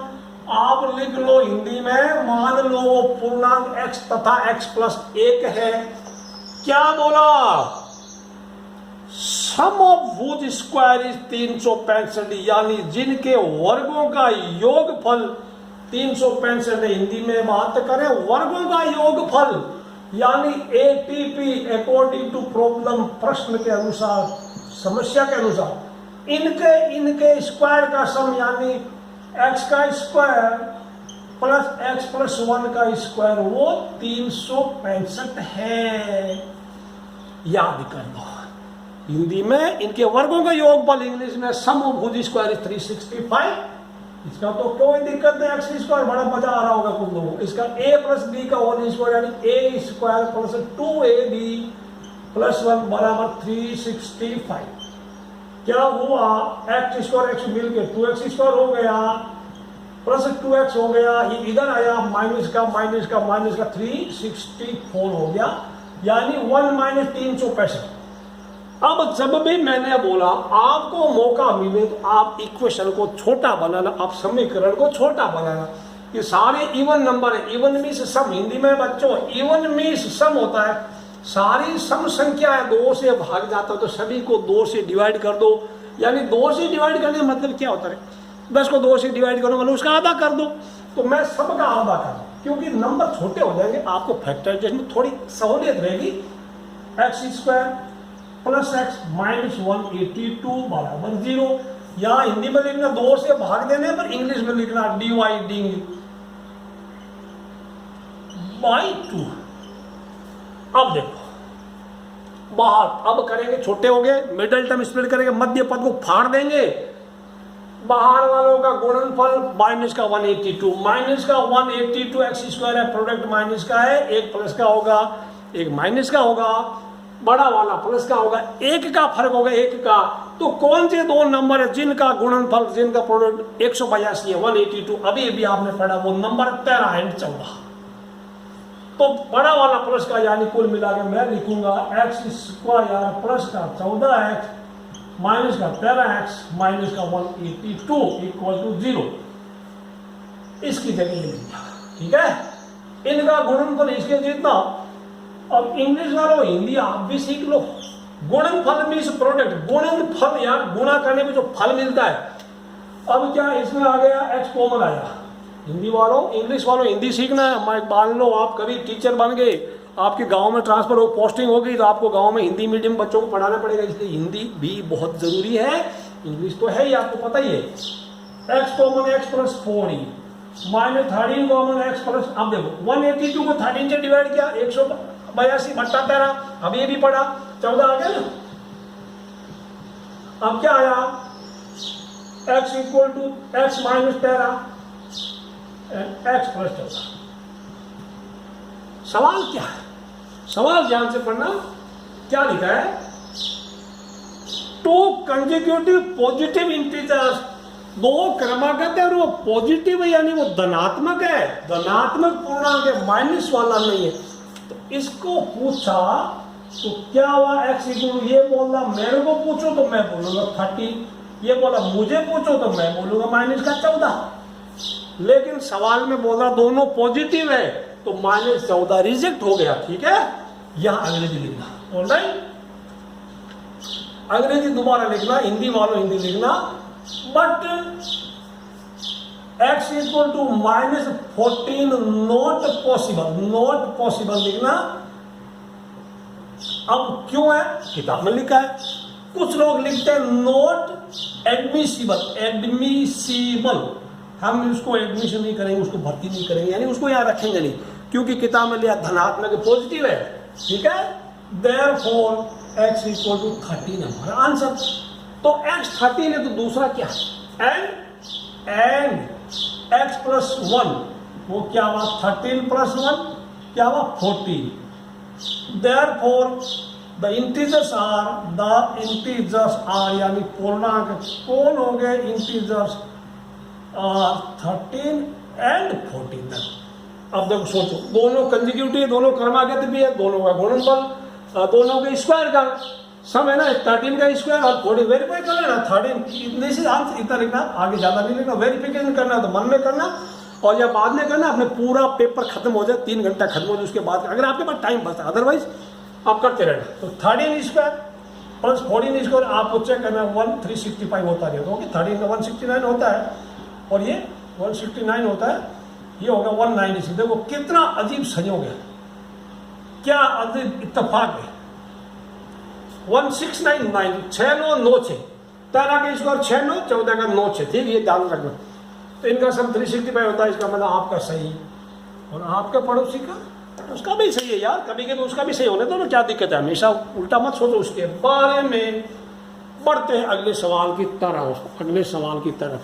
आप लिख लो हिंदी में, मान लो वो पूर्णांक x तथा x प्लस 1 है। क्या बोला? सम ऑफ वुड स्क्वायर इज 365, यानी जिनके वर्गों का योगफल 365 है। हिंदी में बात करें वर्गों का योगफल, यानी एटीपी अकॉर्डिंग टू प्रॉब्लम, प्रश्न के अनुसार, समस्या के अनुसार इनके स्क्वायर का सम, यानी x का स्क्वायर प्लस x प्लस 1 का स्क्वायर, वो 365 है। याद कर लो, हिंदी में इनके वर्गों का योगफल, इंग्लिश में सम ऑफ वुड स्क्वायर इज 365। इसका तो कोई दिक्कत नहीं, एक्स स्क्वायर बड़ा मजा आ रहा होगा कुछ लोगों को। इसका a प्लस बी का होल स्क्वायर, यानी a square plus 2ab plus 1 बराबर 365। क्या हुआ? एक्स स्क्वायर एक्स मिलकर 2x स्क्वायर हो गया, प्लस 2x हो गया, ये इधर आया, माइनस का 364 हो गया, यानी 1 माइनस 365। अब जब भी मैंने बोला आपको मौका मिले तो आप इक्वेशन को छोटा बनाना, आप समीकरण को छोटा बनाना। ये सारे इवन नंबर है, इवन मीन्स सम, हिंदी में बच्चों इवन मीन्स सम होता है। सारी सम संख्या है 2 से भाग जाता है, तो सभी को 2 से डिवाइड कर दो, यानी 2 से डिवाइड करने का मतलब क्या होता है? 10 को 2 से डिवाइड करो मतलब उसका आधा कर दो। तो मैं सबका आधा कर दूं, क्योंकि नंबर छोटे हो जाएंगे, आपको फैक्टराइजेशन में थोड़ी सहूलियत रहेगी। X square plus x minus 182 बराबर 0। यहाँ हिंदी में लिखना 2 से भाग देने पर, इंग्लिश में लिखना डिवाइडिंग बाई 2। अब देखो बाहर, अब करेंगे, छोटे हो गए, मिडल टर्म स्प्लिट करेंगे, मध्य पद को फाड़ देंगे। बाहर वालों का गुणनफल माइनस का 182, माइनस का 182 एक्स स्क्वायर है, प्रोडक्ट माइनस का है, एक प्लस का होगा एक माइनस का होगा, बड़ा वाला प्लस का होगा, एक का फर्क होगा एक का। तो कौन से दो नंबर है जिनका गुणनफल, जिनका प्रोडक्ट 182 है, 182 अभी भी आपने पढ़ा, वो नंबर 13 एंड 14। तो बड़ा वाला प्लस का, यानी कुल मिला के मैं लिखूंगा एक्स स्क्वायर प्लस का 14x माइनस का 13x माइनस का 182 इक्वल टू 0। इसकी जगह लिख दिया, ठीक है। इनका गुणनफल इसके जितना। अब इंग्लिश वालों हिंदी आप भी सीख लो। गुणनफल मीन्स प्रोडक्ट, गुणनफल यार गुणा करने में जो फल मिलता है। अब क्या इसमें आ गया, एक्स कॉमन आया। हिंदी वालों, इंग्लिश वालों हिंदी सीखना है। मान लो आप कभी टीचर बन गए, आपके गांव में ट्रांसफर हो, पोस्टिंग हो गई, तो आपको गांव में हिंदी मीडियम बच्चों को पढ़ाना पड़ेगा, इसलिए हिंदी भी बहुत जरूरी है। इंग्लिश तो है ही, आपको पता ही है। X common x plus 4 minus 13 common x plus, अब देखो 182 को 13 से डिवाइड किया, 182 बट्टा 13, अब ये भी पढ़ा, 14 आ गया ना। अब क्या आया, x equal to x minus 13 x plus 14। सवाल क्या है, सवाल ध्यान से पढ़ना। क्या लिखा है, 2 कंसेक्यूटिव पॉजिटिव इंटीजर्स, 2 क्रमागत है और वो पॉजिटिव है, यानी वो धनात्मक है, धनात्मक पूर्णांक है, माइनस वाला नहीं है। तो इसको पूछा तो क्या हुआ, एक्स इक्वल, ये बोला मेरे को पूछो तो मैं बोलूंगा 30, ये बोला मुझे पूछो तो मैं बोलूंगा माइनस का 14। लेकिन सवाल में बोला दोनों पॉजिटिव है, तो माइनस 14 रिजेक्ट हो गया, ठीक है। यहां अंग्रेजी लिखना, ऑलराइट, अंग्रेजी दोबारा लिखना, हिंदी वालों हिंदी लिखना। But x equal to minus 14 not possible, not possible लिखना। अब क्यों है, किताब में लिखा है। कुछ लोग लिखते हैं नॉट एडमिसिबल, एडमिसिबल, हम उसको एडमिशन नहीं करेंगे, उसको भर्ती नहीं करेंगे, यानी उसको यहां रखेंगे नहीं, क्योंकि किताब में लिया धनात्मक पॉजिटिव है, ठीक है। देयरफॉर एक्स इक्वल टू 13 हमारा आंसर। तो एक्स 13 है, तो दूसरा क्या, एंड एक्स प्लस 1, वो क्या हुआ, 13 प्लस 1 क्या हुआ, 14। देयरफॉर द इंटीजर्स आर, यानी पूर्णांक कौन हो गए, इंटीजर्स 13 एंड 14। अब देखो सोचो, दोनों कंजिक्यूटिव, दोनों क्रमागत भी है, दोनों का गुणनफल, दोनों के स्क्वायर का सम है ना, 13 का स्क्वायर और 40 वेरीफाई कर लेना। 13 इतने से आंसर इतना लिखना, आगे ज़्यादा नहीं लिखना। वेरिफिकेशन करना तो मन में करना और या बाद में करना, अपने पूरा पेपर खत्म हो जाए, 3 घंटा खत्म हो जाए उसके बाद, अगर आपके पास टाइम बचता, अदरवाइज आप करते रहना। तो 13 स्क्वायर प्लस 14 स्क्वायर आपको चेक करना, 1365 होता है, क्योंकि 13 का 169 होता है और ये 169 होता है, ये होगा 196। देखो कितना अजीब संयोग है, क्या अजीब इत्तेफाक है। 1699 6 9 9 6, 13 का स्क्वायर 6 9, 14 का 9 6, ठीक, ये ध्यान रखना। तो इनका सब 365 होता है, इसका मतलब आपका सही और आपका पड़ोसी का उसका भी सही है यार। कभी कभी उसका भी सही होने दो ना, क्या दिक्कत है, हमेशा उल्टा मत सोचो उसके बारे में। बढ़ते हैं अगले सवाल की तरफ, अगले सवाल की तरफ।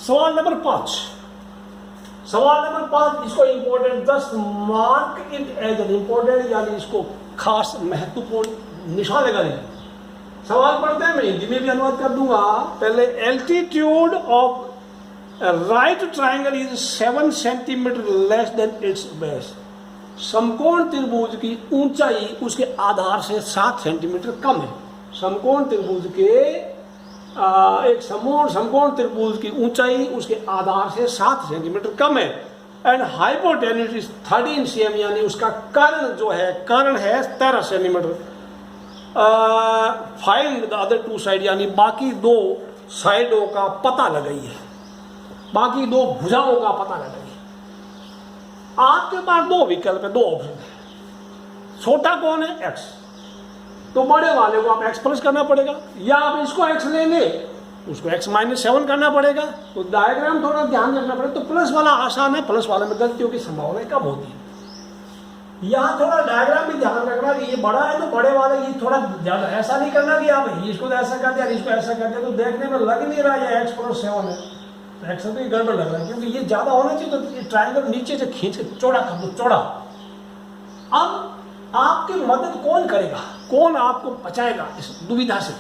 सवाल नंबर 5, सवाल नंबर 5, इसको important 10 mark it as an important, यानी इसको खास महत्वपूर्ण निशान लगा देंगे। सवाल पढ़ते हैं, मैं हिंदी में भी अनुवाद कर दूंगा। पहले, altitude of right triangle is 7 centimetre less than it's base. समकोण त्रिभुज की ऊंचाई उसके आधार से 7 सेंटीमीटर कम है। समकोण त्रिभुज के एक समकोण त्रिभुज की ऊंचाई उसके आधार से 7 सेंटीमीटर कम है। एंड हाइपोटेन्यूज इज 13 cm, यानी उसका कर्ण जो है, कर्ण है 13 centimetre. Find the other 2 side, यानी बाकी 2 साइडों का पता लगाइए, बाकी 2 भुजाओं का पता लगाइए। आपके पास 2 विकल्प है, 2 ऑप्शन है। छोटा कौन है? x, तो बड़े वाले को आप x प्लस करना पड़ेगा, या आप इसको x ले ले, उसको x -7 करना पड़ेगा। तो डायग्राम थोड़ा ध्यान रखना पड़ेगा। तो प्लस वाला आसान है, प्लस वाले में गलतियों की संभावना कम होती है। यहाँ थोड़ा डायग्राम भी ध्यान रखना कि ये बड़ा है तो बड़े वाले ये थोड़ा ज्यादा, ऐसा नहीं करना कि आप इसको तो ऐसा कर दिया, इसको ऐसा कर दिया, तो देखने में लग नहीं रहा ये x + 7 है, तो x भी गड़बड़ लग रहा है, क्योंकि ये ज्यादा होना चाहिए। तो ये ट्रायंगल नीचे से खींच के चौड़ा कर दो, चौड़ा। अब आपकी मदद कौन करेगा, कौन आपको बचाएगा इस दुविधा से,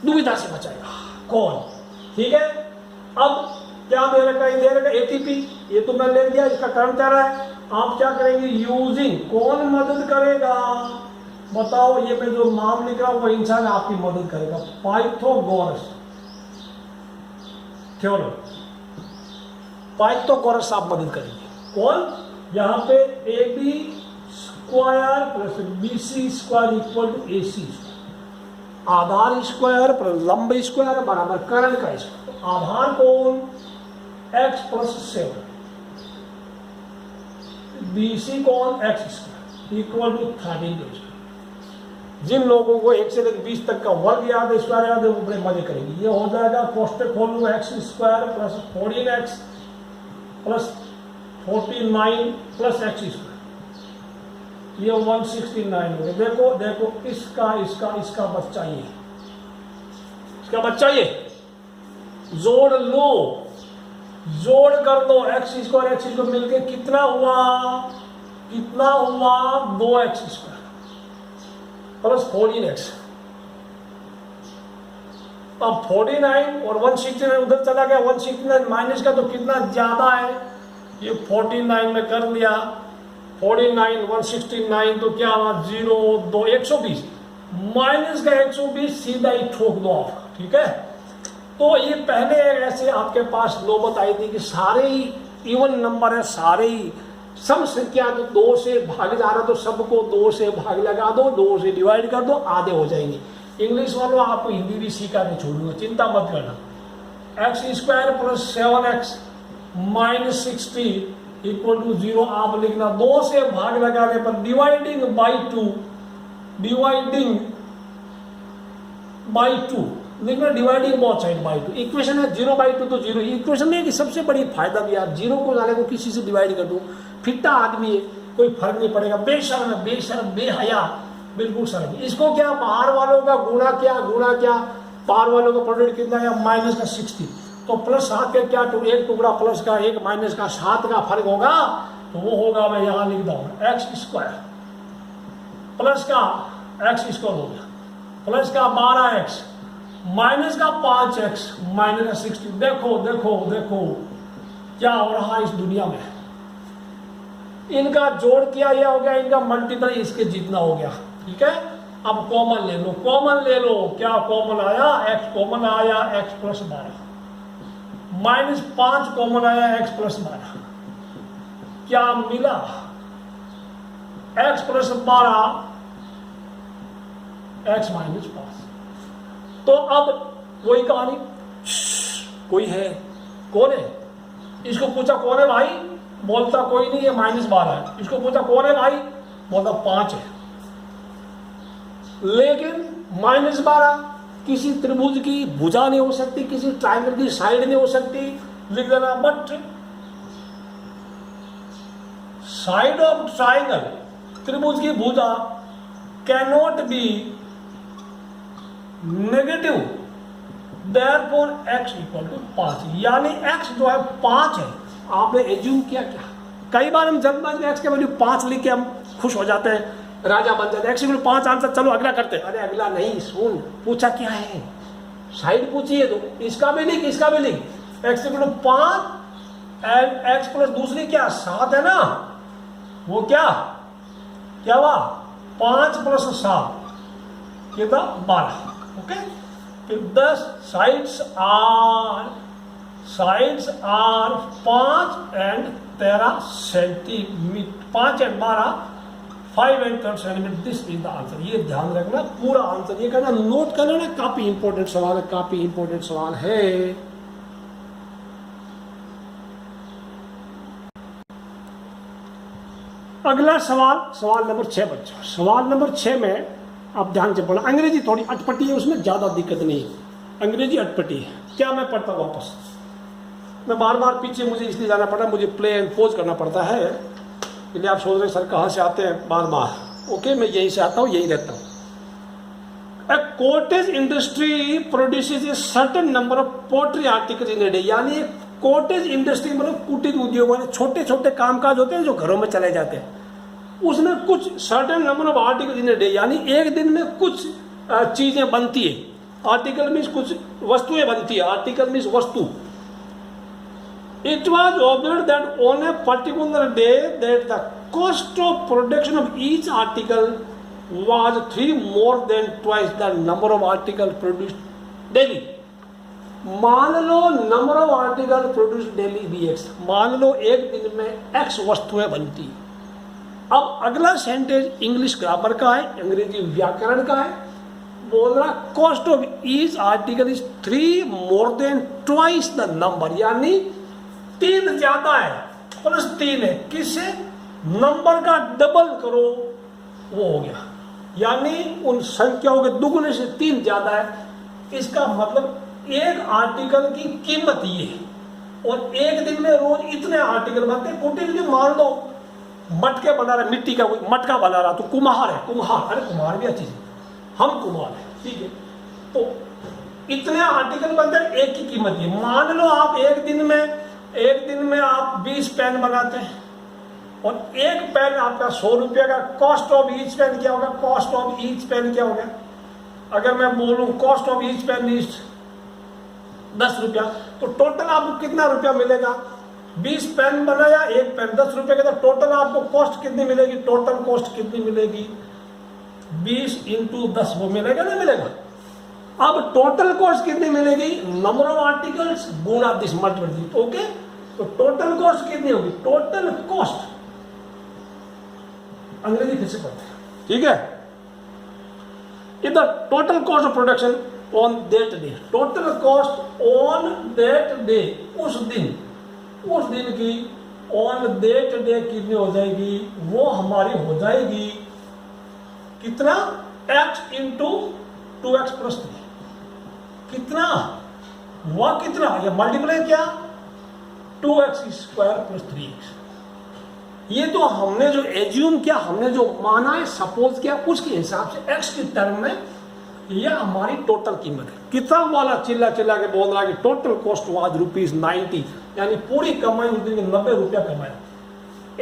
दुविधा से बचाएगा कौन? ठीक है, अब क्या दे रखा है? दे रखा ATP, ये तो मैं ले लिया, इसका कर्म क्या रहा है। आप क्या करेंगे? यूजिंग, कौन मदद करेगा बताओ? ये मैं जो नाम लिख रहा हूं वो इंसान आपकी मदद करेगा, पाइथागोरस थ्योरम, पाइथागोरस आप मदद करेंगे। कौन? यहां पे AB² + BC² = AC, आधार स्क्वायर प्लस लंब स्क्वायर बराबर कर्ण का स्क्वायर। आधार कौन? x + 7, BC कौन? x² = 13। जिन लोगों को 1 से लेकर 20 तक का वर्ग याद है, स्क्वायर याद है, वो बड़े मजे करेंगे। ये हो जाएगा, कोष्टक खोलूंगा, x² + 14x + 49 + x², ये 169 हो गया। देखो देखो, इसका बच्चा, ये इसका बच्चा, ये जोड़ लो, जोड़ कर दो, x² मिलके कितना हुआ? कितना हुआ? 2x² + 14x। अब 49 और 169 उधर चला गया, 169 माइनस का तो कितना ज्यादा है, ये 49 में कर लिया। 49 169 तो क्या हुआ? 0 2 120, माइनस का 120 सीधा ही ठोक दो आप, ठीक है। तो ये पहले ऐसे आपके पास नौबत आई थी कि सारे ही इवन नंबर है, सारे ही सम संख्या, तो 2 से भाग जा रहा तो सबको 2 से भाग लगा दो, 2 से डिवाइड कर दो, आधे हो जाएंगे। इंग्लिश वालों आपको हिंदी भी सीखा नहीं छोड़ूंगा, चिंता मत करना। x² + 7x - 60 = 0 आप लिखना। 2 से भाग लगाने पर डिवाइडिंग बाई 2, डिवाइडिंग बाई 2 लिखना, dividing both side by 2। Equation है 0/2 तो 0। इक्वेशन में कि सबसे बड़ी फायदा भी यार, 0 को जाने को किसी से डिवाइड कर दूं, फिट्टा आदमी है, कोई फर्क नहीं पड़ेगा। बेशर्म है, बेशर्म, बेहया, बिल्कुल शर्म। इसको क्या, बाहर वालों का गुणा क्या, बाहर वालों का प्रोडक्ट कितना है? माइनस का 60, तो प्लस 7 के क्या, एक टुकड़ा प्लस का, एक माइनस का, 7 का फर्क होगा, तो वो होगा, मैं यहां लिखता हूं x² प्लस का x² हो गया, प्लस का 12x माइनस का 5x माइनस का 60। देखो देखो देखो क्या हो रहा है इस दुनिया में। इनका जोड़ किया यह हो गया, इनका मल्टीपल इसके जितना हो गया। ठीक है, अब कॉमन ले लो, कॉमन ले लो। क्या कॉमन आया? x कॉमन आया, x प्लस 12 माइनस 5 कॉमन आया, x प्लस 12। क्या मिला? x plus 12 x minus 5। तो अब वही कहानी, कोई है? कौन है? इसको पूछा कौन है भाई, बोलता कोई नहीं है, माइनस 12 है। इसको पूछा कौन है भाई, बोलता 5 है। लेकिन माइनस 12 किसी त्रिभुज की भुजा नहीं हो सकती, किसी ट्रायंगल की साइड नहीं हो सकती, लिख देना। बट साइड ऑफ ट्रायंगल, त्रिभुज की भुजा cannot be negative, therefore x equal to 5। यानी x जो है 5 है। आपने एज्यूम किया क्या? कई बार हम जल्दबाजी में x के वैल्यू 5 लिख के हम खुश हो जाते हैं, राजा बन जाते हैं। x इक्वल 5 आंसर, चलो अगला करते हैं। अरे अगला नहीं, सुन, पूछा क्या है, साइड पूछी है तो इसका भी लिख, इसका भी लिख। x equal 5 and x plus दूसरी क्या 7 है ना, वो क्या क्या हुआ 5 प्लस 7 कितना 12। ओके, फिर 10 sides are 5 and 13 centimetre, 5 and 12 5 and 13 centimetre. This is the answer. ये ध्यान रखना, पूरा आंसर ये कहना, नोट कर लेना, काफी इंपॉर्टेंट सवाल है, काफी इंपॉर्टेंट सवाल है। अगला सवाल, सवाल नंबर 6 बच्चों। सवाल नंबर 6 में आप ध्यान से पढ़ना। अंग्रेजी थोड़ी अटपटी है, उसमें ज्यादा दिक्कत नहीं है, अंग्रेजी अटपटी है। क्या मैं पढ़ता हूँ वापस, मैं बार बार पीछे मुझे इसलिए जाना पड़ा, मुझे प्ले एंड पोज करना पड़ता है, इसलिए आप सोच रहे सर कहाँ से आते हैं बार बार। ओके, मैं यहीं से आता हूँ, यहीं रहता हूँ। A cottage industry produces a certain number of poultry articles in a day. यानी कॉटेज इंडस्ट्री मतलब कुटीर उद्योग वाले छोटे छोटे कामकाज होते हैं जो घरों में चले जाते हैं, उसमें कुछ certain number of article in a day, यानी एक दिन में कुछ चीजें बनती है। आर्टिकल मीन्स कुछ वस्तुएं बनती है, आर्टिकल मीन्स वस्तु। It was observed that on a particular day that the cost of production of each article was 3 more than twice the number of articles produced daily. मान लो number of article produce daily भी x, मान लो एक दिन में x वस्तुएं बनती। अब अगला सेंटेंस इंग्लिश ग्रामर का है, अंग्रेजी व्याकरण का है। बोल रहा cost of each article is 3 more than twice the number, यानी 3 ज्यादा है, प्लस 3 है, किससे? नंबर का डबल करो वो हो गया, यानी उन संख्याओं के दुगने से 3 ज्यादा है। इसका मतलब एक आर्टिकल की कीमत ये है, और एक दिन में रोज इतने आर्टिकल बनते हैं। कुटीर के मान लो मटके बना रहा, मिट्टी का कोई मटका बना रहा, तो कुम्हार है, कुम्हार, अरे कुम्हार भी अच्छी चीज, हम कुम्हार है, ठीक है। तो इतने आर्टिकल बनते हैं, एक की कीमत ये। मान लो आप एक दिन में आप 20 पेन बनाते हैं, और एक पेन आपका 100 रुपये का। कॉस्ट ऑफ ईच पेन क्या होगा? कॉस्ट ऑफ ईच पेन क्या होगा? अगर मैं बोलूं cost of each pen is 10 रुपया, तो टोटल आपको कितना रुपया मिलेगा? 20 पेन बनाया, एक पेन 10 रुपये का, तो टोटल आपको कॉस्ट कितनी मिलेगी? टोटल कॉस्ट कितनी मिलेगी? 20 इंटू 10 वो मिलेगा ना, मिलेगा। अब टोटल कॉस्ट कितनी मिलेगी? नंबर ऑफ आर्टिकल्स गुणा दिस मल्टीपल। ओके, तो टोटल कॉस्ट कितनी होगी? टोटल कॉस्ट, अंग्रेजी फिर से पढ़ते हैं, ठीक है। इधर total cost of production on that day, total cost on that day, उस दिन की ऑन दैट डे कितनी हो जाएगी? वो हमारी हो जाएगी कितना? x into 2x plus 3। कितना? वह कितना? या मल्टीप्लाई क्या? 2x square plus 3x। ये तो हमने जो एज्यूम किया, हमने जो माना है, सपोज किया, उसके हिसाब से x की टर्म में यह हमारी टोटल कीमत है। कितना वाला चिल्ला चिल्ला के बोल रहा है कि टोटल कॉस्ट वाज ₹90, यानी पूरी कमाई उस दिन 90 रुपया कमाया।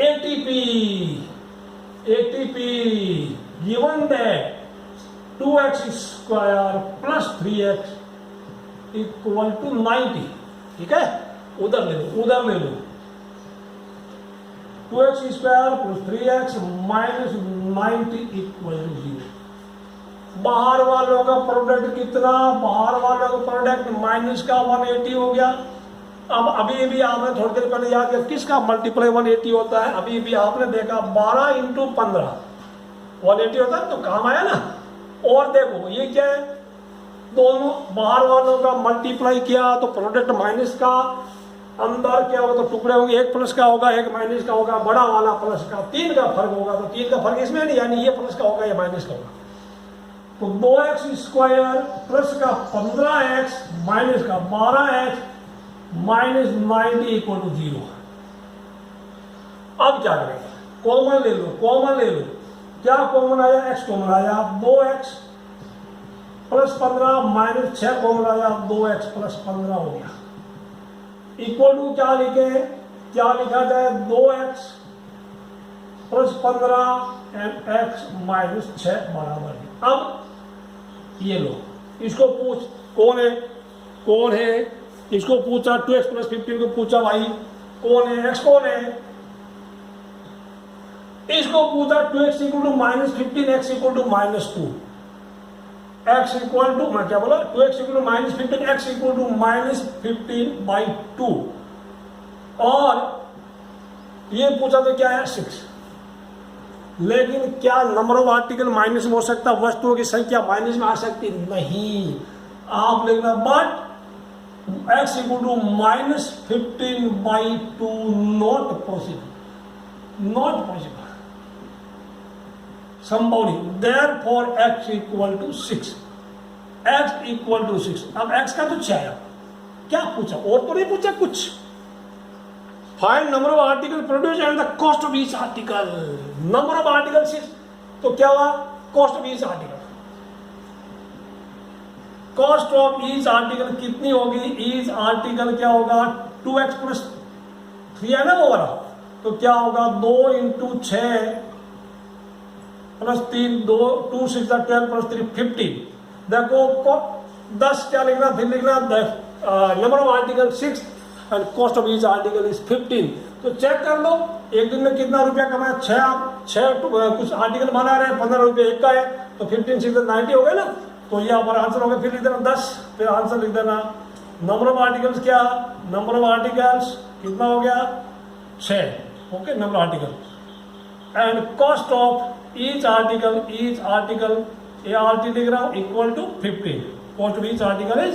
ATP given that 2x square plus 3x equal to 90। ठीक है, उधर ले लो 2x square plus 3x minus 90 equal to 0। बाहर वालों का प्रोडक्ट कितना, बाहर वालों का प्रोडक्ट माइनस का 180 हो गया। अब अभी भी आपने थोड़ी देर पहले याद किया किसका मल्टीप्लाई 180 होता है, अभी भी आपने देखा 12 इंटू 15 180 होता है, तो काम आया ना। और देखो ये क्या है, दोनों बाहर वालों का मल्टीप्लाई किया तो प्रोडक्ट माइनस का, अंदर क्या होगा तो टुकड़े होंगे, एक प्लस का होगा एक माइनस का होगा, बड़ा वाला प्लस का, 3 का फर्क होगा, तो 3 का फर्क इसमें नहीं, यानी ये प्लस का होगा ये माइनस का होगा। तो 2x स्क्वायर प्लस का 15x माइनस का 12x माइनस 90 इक्वल टू 0। अब क्या करेंगे, कॉमन ले लो, क्या कॉमन आया, x कॉमन आया, 2x प्लस 15 माइनस 6 कॉमन आया, 2x प्लस 15 हो गया। इक्वल टू क्या लिखा जाए, 2x plus 15 and x minus 6 बराबर है। अब ये लो, इसको पूछ कौन है, इसको पूछा 2x प्लस 15 को पूछा भाई कौन है, x कौन है, इसको पूछा 2x equal to minus 15 x equal to minus 2, x equal to मैं क्या बोला 2x equal to minus 15 x equal to minus 15/2, और ये पूछा तो क्या है 6। लेकिन क्या नंबर ऑफ आर्टिकल माइनस में हो सकता, वस्तुओं की संख्या माइनस में आ सकती नहीं। आप लिखना but x equal to minus 15/2 not possible, संभव नहीं। Therefore x equal to 6, x equal to 6। अब x का तो 6 आया, क्या पूछा और तो नहीं पूछा कुछ। Find number of article produce and the cost of each article. Number of article 6, तो क्या हुआ, cost of each article, cost of each article कितनी होगी, ईच आर्टिकल क्या होगा 2x प्लस 3 है ना वो वाला, तो क्या होगा 2 इंटू 6 प्लस 3 2 6 12 प्लस 3 15। देखो 10 क्या लिखना, फिर लिखना number of article 6 and cost of each article is 15। तो चेक कर लो एक दिन में कितना रुपया कमाया, 6 कुछ आर्टिकल बना रहे हैं, 15 रुपये एक का है, तो 15 6 90 हो गए ना। तो ये हमारा आंसर हो गया, फिर लिख देना 10, फिर आंसर लिख देना। नंबर ऑफ आर्टिकल्स क्या, नंबर ऑफ आर्टिकल्स कितना हो गया 6, okay, number of article and cost of each article A R T लिख रहा हूं equal to 15, cost of each article is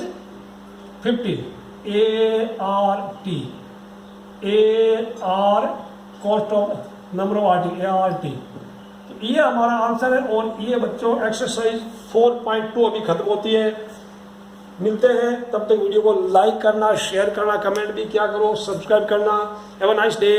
15 AR cost of number of article ART। तो ये हमारा आंसर है। और ये बच्चों एक्सरसाइज 4.2 अभी खत्म होती है। मिलते हैं, तब तक वीडियो को लाइक करना, शेयर करना, कमेंट भी क्या करो, सब्सक्राइब करना। Have a nice day.